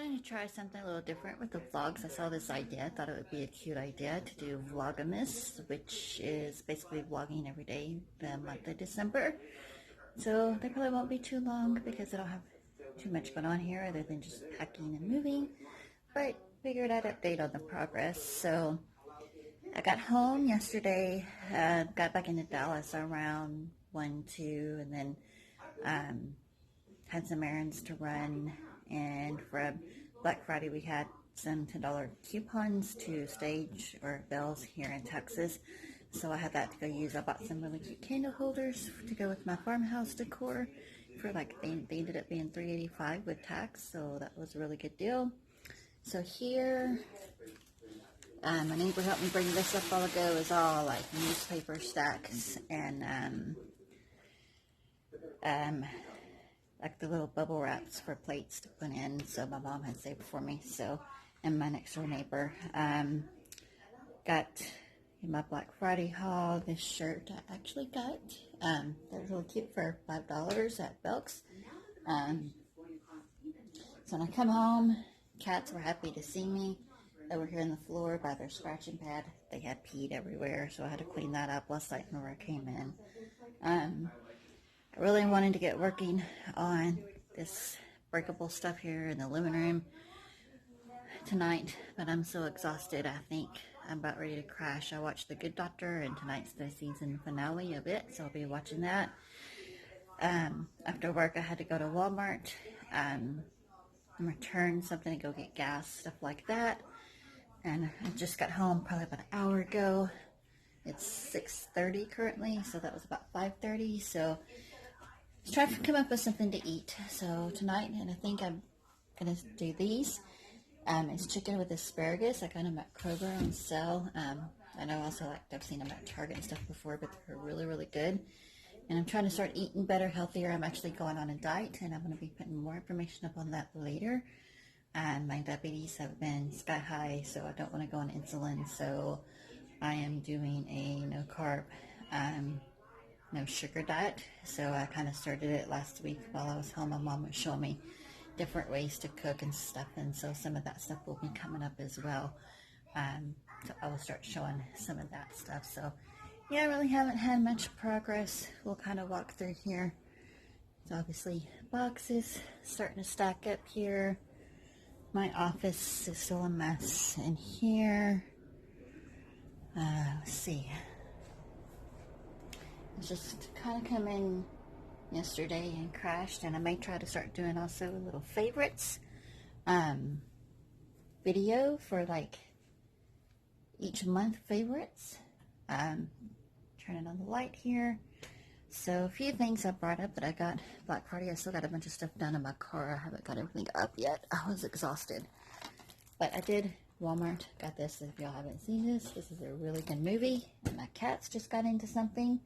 wanted to try something a little different with the vlogs. I saw this idea. I thought it would be a cute idea to do Vlogmas, which is basically vlogging every day the month of December. So they probably won't be too long because I don't have too much going on here other than just packing and moving. But figured I'd update on the progress. So I got home yesterday, got back into Dallas around 1, 2, and then had some errands to run. And for Black Friday, we had some $10 coupons to Stage or Bells here in Texas. So I had that to go use. I bought some really cute candle holders to go with my farmhouse decor for like, they ended up being $3.85 with tax. So that was a really good deal. So here, my neighbor helped me bring this up a while ago. Is all like newspaper stacks and like the little bubble wraps for plates to put in. So my mom had saved for me. So, and my next door neighbor got in my Black Friday haul this shirt I actually got. That was really cute for $5 at Belk's. So when I come home, cats were happy to see me. They were here on the floor by their scratching pad. They had peed everywhere, so I had to clean that up last night when I came in. I really wanted to get working on this breakable stuff here in the living room tonight, but I'm so exhausted. I think I'm about ready to crash. I watched The Good Doctor, and tonight's the season finale of it, so I'll be watching that. After work, I had to go to Walmart and return something to go get gas, stuff like that. And I just got home probably about an hour ago. It's 6:30 currently, so that was about 5:30. So let's try to come up with something to eat. So tonight, and I think I'm gonna do these. It's chicken with asparagus. I got them at Kroger on sale. I know also like I've seen them at Target and stuff before, but they're really, really good. And I'm trying to start eating better, healthier. I'm actually going on a diet, and I'm going to be putting more information up on that later. My diabetes have been sky high, so I don't want to go on insulin. So I am doing a no carb, no sugar diet. So I kind of started it last week while I was home. My mom was showing me different ways to cook and stuff, and so some of that stuff will be coming up as well. So I will start showing some of that stuff. So yeah, I really haven't had much progress. We'll kind of walk through here. So obviously boxes starting to stack up here. My office is still a mess in here. Let's see. It's just kind of come in yesterday and crashed, and I may try to start doing also little favorites video for like each month favorites. Turning on the light here. So a few things I brought up that I got Black Friday. I still got a bunch of stuff done in my car. I haven't got everything up yet. I was exhausted, but I did Walmart. Got this. If y'all haven't seen this, this is a really good movie, and my cats just got into something.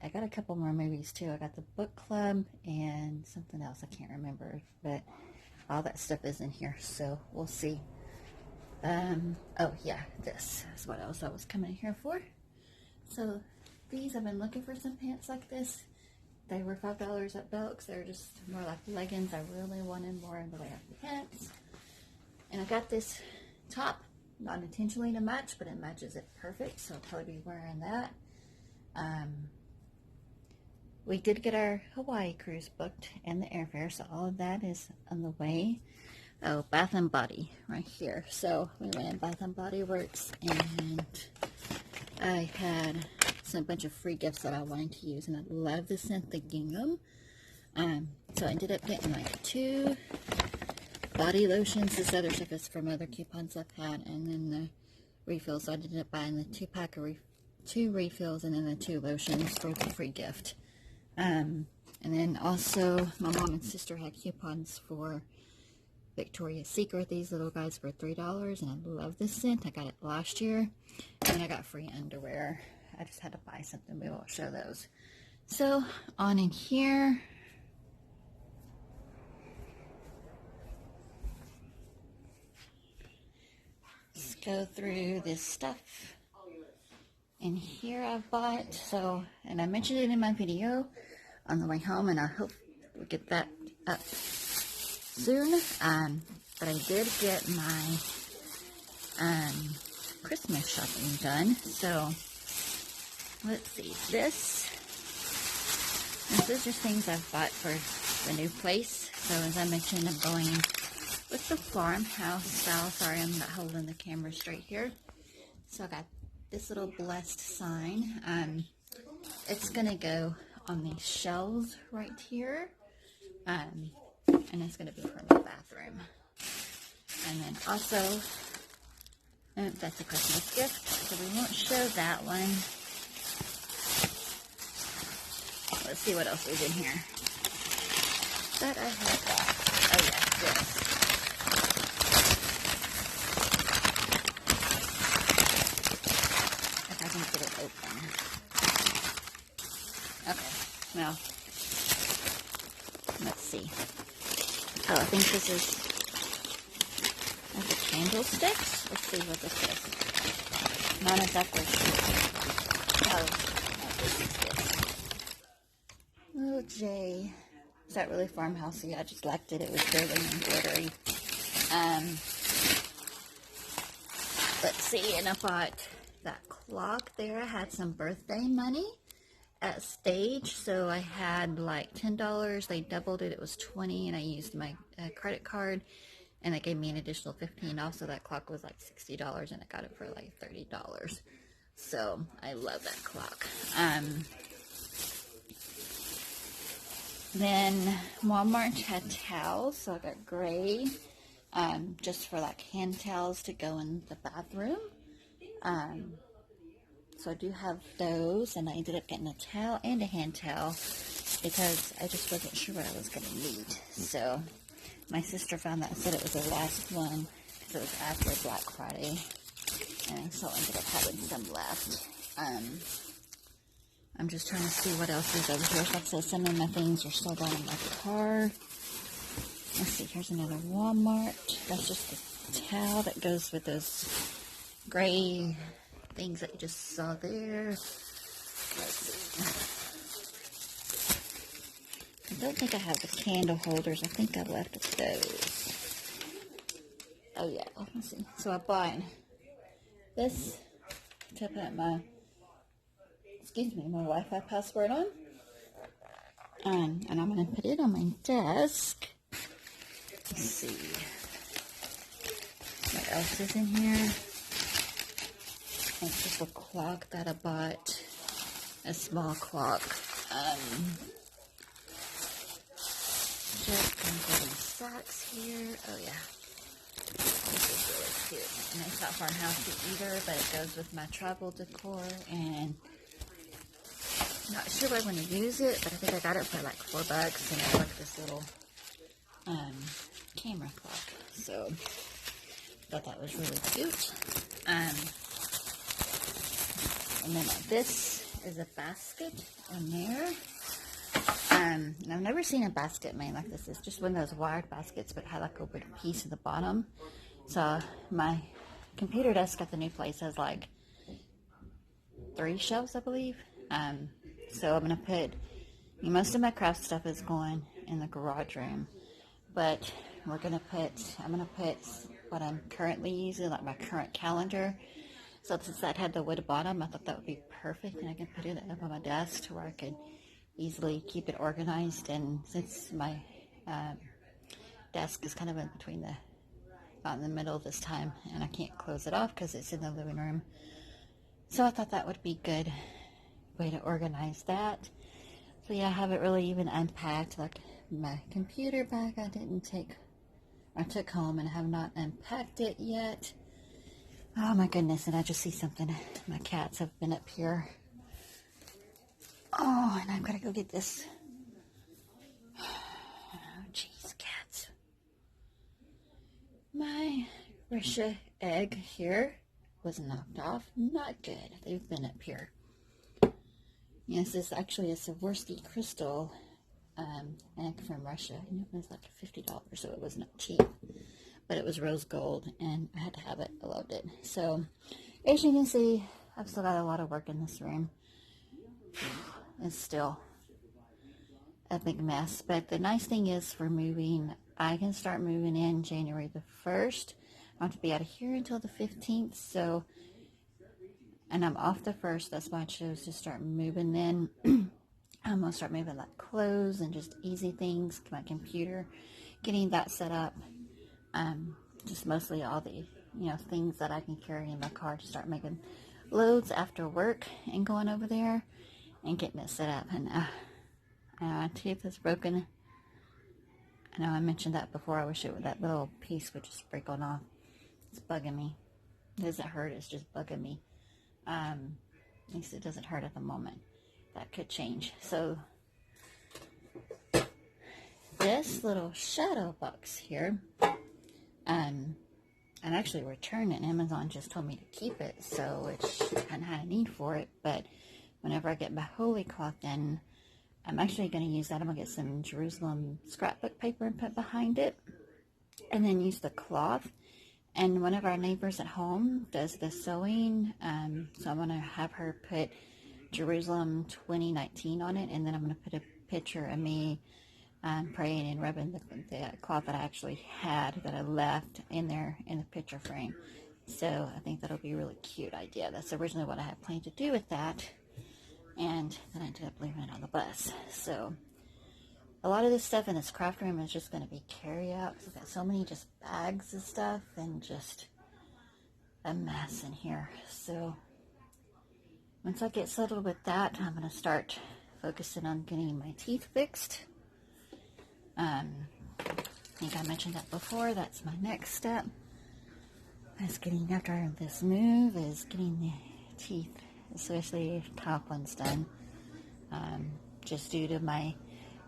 I got a couple more movies too. I got the book club and something else I can't remember, but all that stuff is in here, so we'll see. Oh yeah, this is what else I was coming here for. So these, I've been looking for some pants like this. They were $5 at Belk's. They're just more like leggings. I really wanted more in the way of pants. And I got this top, not intentionally to match, but it matches it perfect, so I'll probably be wearing that. We did get our Hawaii cruise booked and the airfare, so all of that is on the way. Oh, Bath and Body right here. So we went in Bath and Body Works, and I had some bunch of free gifts that I wanted to use, and I love the scent, the gingham. So I ended up getting like 2 body lotions. This other stuff is from other coupons I've had, and then the refills. So I ended up buying the 2-pack of 2 refills, and then the 2 lotions for the free gift. And then also my mom and sister had coupons for Victoria's Secret. These little guys were $3, and I love this scent. I got it last year, and I got free underwear. I just had to buy something. We won't show those. So on in here, let's go through this stuff. And here I bought, so, and I mentioned it in my video on the way home, and I hope we'll get that up soon. But I did get my Christmas shopping done. So let's see. This is just things I've bought for the new place. So as I mentioned, I'm going with the farmhouse style. Sorry, I'm not holding the camera straight here. So I got this little blessed sign. It's gonna go on these shelves right here. And it's gonna be for my bathroom. And then also, that's a Christmas gift, so we won't show that one. Let's see what else is in here. That I have got. Oh yeah, this. If I can get it open. Okay, well, let's see. Oh, I think this is the candlesticks. Let's see what this is. Not exactly sure. Oh, no, this is this. Little J. Is that really farmhousey? I just liked it. It was big and glittery. Let's see, and I bought that clock there. I had some birthday money at Stage, so I had like $10. They doubled it. It was $20, and I used my credit card, and they gave me an additional $15 off. So that clock was like $60, and I got it for like $30. So I love that clock. Then Walmart had towels, so I got gray, just for like hand towels to go in the bathroom. So I do have those, and I ended up getting a towel and a hand towel because I just wasn't sure what I was going to need. So my sister found that and said it was the last one because it was after Black Friday, and so I ended up having some left. I'm just trying to see what else is over here. Like I said, some of my things are still down in my car. Let's see, here's another Walmart. That's just a towel that goes with those gray things that you just saw there. Let's see. I don't think I have the candle holders. I think I left those. Oh yeah, let's see. So I bought this to put my Wi-Fi password on. And I'm going to put it on my desk. Let's see. What else is in here? It's just a clock that I bought. A small clock. Just going to go in socks here. Oh yeah. This is really cute. And it's not farmhousey either, but it goes with my travel decor, and not sure what I'm going to use it, but I think I got it for like $4, and I like this little camera clock. So thought that was really cute. And then this is a basket in there. And I've never seen a basket made like this. It's just one of those wired baskets, but it had like a big piece at the bottom. So my computer desk at the new place has like 3 shelves, I believe. So I'm going to put, most of my craft stuff is going in the garage room, but I'm going to put what I'm currently using, like my current calendar. So since that had the wood bottom, I thought that would be perfect, and I can put it up on my desk to where I could easily keep it organized. And since my desk is kind of in between not in the middle this time, and I can't close it off because it's in the living room, so I thought that would be good way to organize that. So yeah, I haven't really even unpacked like my computer bag. I took home, and I have not unpacked it yet. Oh my goodness, and I just see something. My cats have been up here. Oh, and I've got to go get this. Oh jeez, cats. My Russia egg here was knocked off. Not good. They've been up here. Yes, this actually is a Swarovski crystal egg from Russia. And it was like $50, so it was not cheap. But it was rose gold, and I had to have it. I loved it. So, as you can see, I've still got a lot of work in this room. It's still a big mess. But the nice thing is for moving, I can start moving in January the 1st. I have to be out of here until the 15th, so, and I'm off the 1st. That's why I chose to start moving then. I'm going to start moving like clothes and just easy things, my computer, getting that set up. Just mostly all the, things that I can carry in my car to start making loads after work and going over there and getting it set up. And my tooth is broken. I know I mentioned that before. I wish that little piece would just break on off. It's bugging me. It doesn't hurt, it's just bugging me. At least it doesn't hurt at the moment. That could change. So this little shadow box here, I actually returned it. Amazon just told me to keep it, so which I hadn't had a need for it. But whenever I get my holy cloth in, I'm actually going to use that. I'm going to get some Jerusalem scrapbook paper and put behind it, and then use the cloth. And one of our neighbors at home does the sewing, so I'm going to have her put Jerusalem 2019 on it, and then I'm going to put a picture of me praying and rubbing the cloth that I actually had that I left in there in the picture frame. So I think that'll be a really cute idea. That's originally what I had planned to do with that, and then I ended up leaving it on the bus. So a lot of this stuff in this craft room is just going to be carry out, because I've got so many just bags of stuff and just a mess in here. So once I get settled with that, I'm going to start focusing on getting my teeth fixed. I think I mentioned that before. That's my next step. After this move, is getting the teeth, especially top ones, done. Just due to my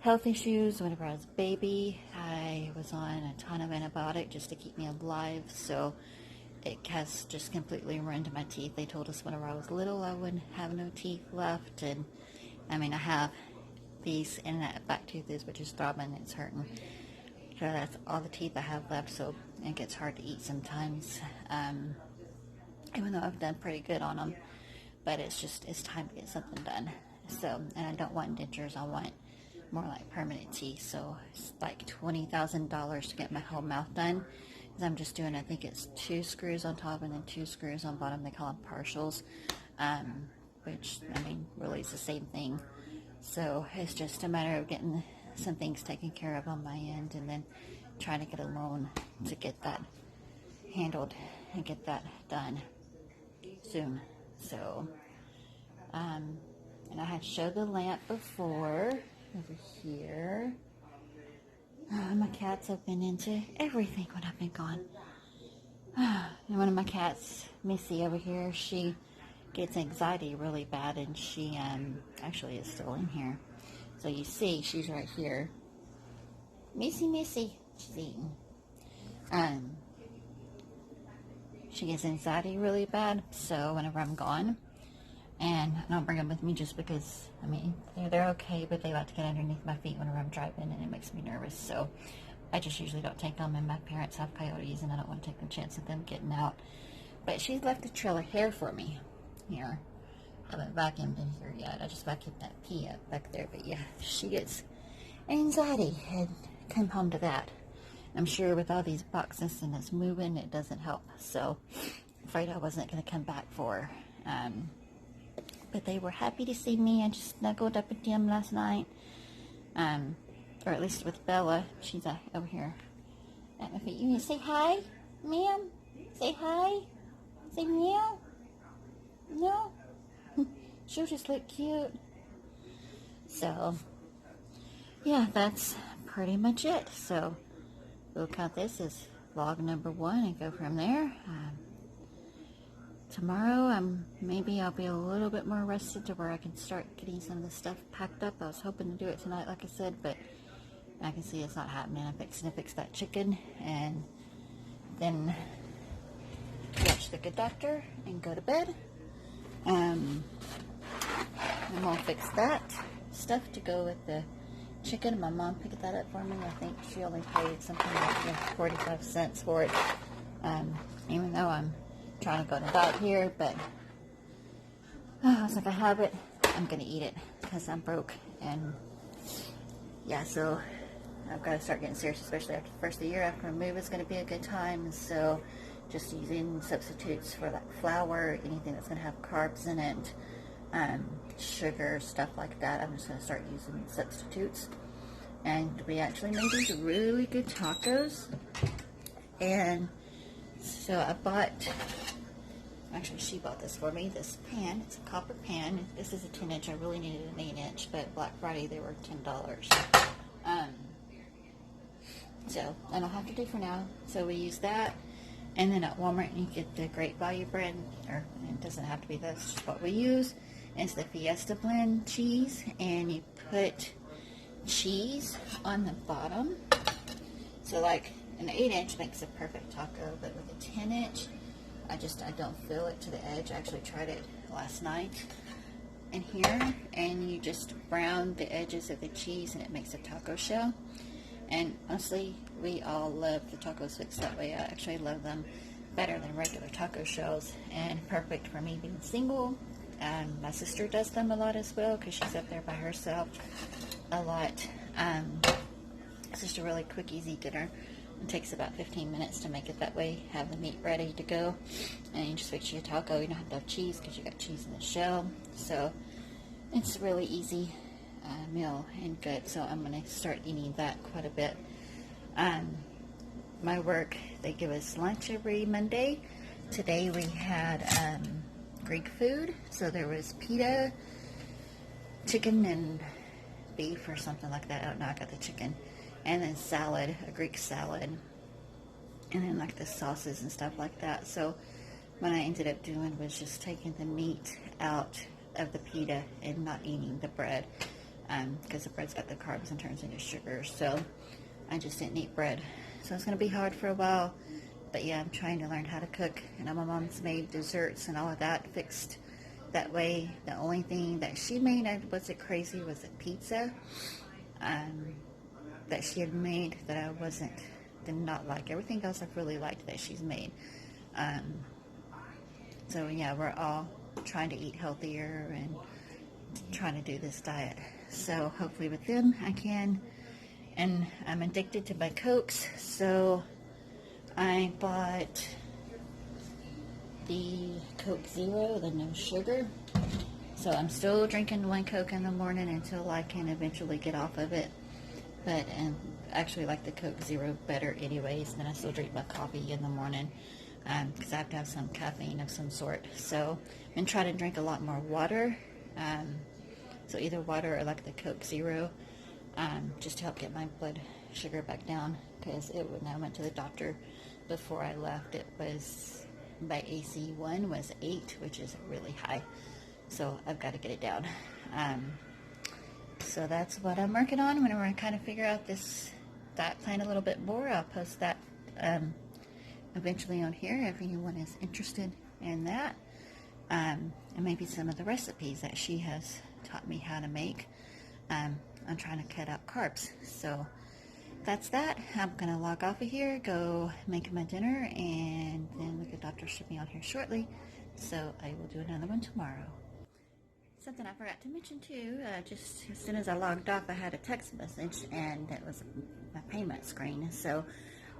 health issues, whenever I was a baby, I was on a ton of antibiotic just to keep me alive. So it has just completely ruined my teeth. They told us whenever I was little I wouldn't have no teeth left, and I mean I have these, and that back tooth is, which is throbbing, it's hurting. So that's all the teeth I have left, so it gets hard to eat sometimes, even though I've done pretty good on them. But it's time to get something done. So, and I don't want dentures, I want more like permanent teeth. So it's like $20,000 to get my whole mouth done, because I'm just doing, I think it's 2 screws on top and then 2 screws on bottom. They call them partials, which I mean really is the same thing. So it's just a matter of getting some things taken care of on my end, and then trying to get a loan to get that handled and get that done soon. So, and I had showed the lamp before over here. My cats have been into everything when I've been gone. And one of my cats, Missy over here, she gets anxiety really bad, and she actually is still in here. So you see, she's right here. Missy, she's eating. She gets anxiety really bad, so whenever I'm gone, and I don't bring them with me just because, I mean, they're okay, but they like to get underneath my feet whenever I'm driving, and it makes me nervous. So I just usually don't take them, and my parents have coyotes, and I don't want to take the chance of them getting out. But she's left a trail of hair for me here. I haven't vacuumed in here yet. I just vacuumed that pee up back there. But yeah, she gets anxiety, and come home to that. I'm sure with all these boxes and it's moving, it doesn't help. So afraid I wasn't going to come back for her. But they were happy to see me. I just snuggled up with them last night. Or at least with Bella. She's over here at my feet. You need to say hi, ma'am? Say hi? Say meow? No? She'll just look cute. So, yeah, that's pretty much it. So, we'll count this as vlog number 1 and go from there. Tomorrow, maybe I'll be a little bit more rested to where I can start getting some of the stuff packed up. I was hoping to do it tonight, like I said, but I can see it's not happening. I'm fixing to fix that chicken, and then watch The Good Doctor and go to bed. I'm gonna fix that stuff to go with the chicken. My mom picked that up for me. I think she only paid something like 45 cents for it. Even though I'm trying to go on a diet here, but I was like, I have it, I'm gonna eat it because I'm broke, and yeah, so I've got to start getting serious, especially after the first of the year. After a move is going to be a good time. So just using substitutes for like flour, anything that's going to have carbs in it, sugar, stuff like that. I'm just going to start using substitutes. And we actually made these really good tacos. And so I bought, actually she bought this for me, this pan. It's a copper pan. This is a 10-inch. I really needed an 8-inch, but Black Friday they were $10. So that'll have to do for now. So we use that. And then at Walmart you get the Great Value bread, or it doesn't have to be, that's just what we use. It's the Fiesta blend cheese, and you put cheese on the bottom. So like an 8-inch makes a perfect taco, but with a 10-inch, I don't fill it to the edge. I actually tried it last night in here, and you just brown the edges of the cheese and it makes a taco shell. And honestly, we all love the tacos fixed that way. I actually love them better than regular taco shells, and perfect for me being single. My sister does them a lot as well because she's up there by herself a lot. It's just a really quick, easy dinner. It takes about 15 minutes to make it that way. Have the meat ready to go, and you just fix your taco. You don't have to have cheese because you got cheese in the shell. So it's a really easy meal and good. So I'm going to start eating that quite a bit. My work, they give us lunch every Monday. Today we had Greek food. So there was pita, chicken, and beef or something like that. Oh no, I got the chicken. And then salad, a Greek salad, and then like the sauces and stuff like that. So what I ended up doing was just taking the meat out of the pita and not eating the bread, because the bread's got the carbs and turns into sugar. So I just didn't eat bread. So it's going to be hard for a while, but yeah, I'm trying to learn how to cook. And my mom's made desserts and all of that fixed that way. The only thing that she made, I wasn't crazy, was a pizza that she had made that I did not like. Everything else I've really liked that she's made. So yeah, we're all trying to eat healthier and trying to do this diet. So hopefully with them I can. And I'm addicted to my Cokes, so I bought the Coke Zero, the no sugar. So I'm still drinking one Coke in the morning until I can eventually get off of it. But I actually like the Coke Zero better anyways. Then I still drink my coffee in the morning because I have to have some caffeine of some sort. So I'm going to try to drink a lot more water. So either water or like the Coke Zero, just to help get my blood sugar back down. Because when I went to the doctor before I left, it was, my AC1 was 8, which is really high. So I've got to get it down. So that's what I'm working on. Whenever I kind of figure out this diet plan a little bit more, I'll post that eventually on here if anyone is interested in that. And maybe some of the recipes that she has taught me how to make. I'm trying to cut out carbs. So that's that. I'm going to log off of here, go make my dinner, and then the doctor should be on here shortly. So I will do another one tomorrow. Something I forgot to mention too, just as soon as I logged off, I had a text message, and it was my payment screen. So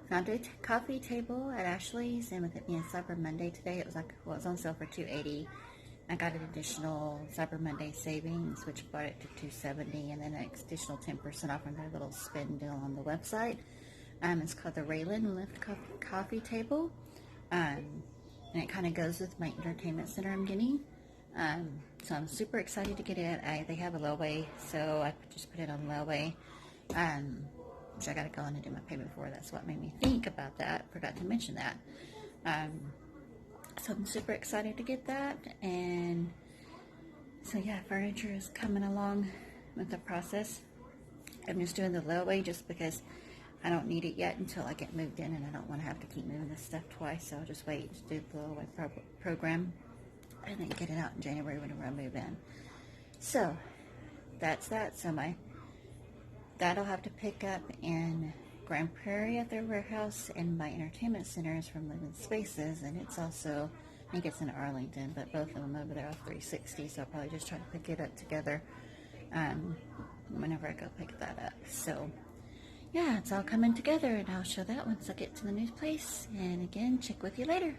found a coffee table at Ashley's, and with it being Cyber Monday today, it was like, well, it was on sale for $2.80. I got an additional Cyber Monday savings, which brought it to $2.70, and then an additional 10% off on their little spin deal on the website. It's called the Raylan Lift Coffee Table, and it kind of goes with my entertainment center I'm getting. So I'm super excited to get it. They have a layaway, so I just put it on layaway, which I got to go in and do my payment for. That's what made me think about that. Forgot to mention that. So I'm super excited to get that. And so yeah, furniture is coming along with the process. I'm just doing the layaway just because I don't need it yet until I get moved in, and I don't want to have to keep moving this stuff twice. So I'll just wait to do the layaway program and then get it out in January whenever I move in. So that's that. So that'll have to pick up in Grand Prairie at their warehouse, and my entertainment center is from Living Spaces, and it's also, I think it's in Arlington, but both of them over there are 360, so I'll probably just try to pick it up together whenever I go pick that up. So yeah, it's all coming together, and I'll show that once I get to the new place. And again, check with you later.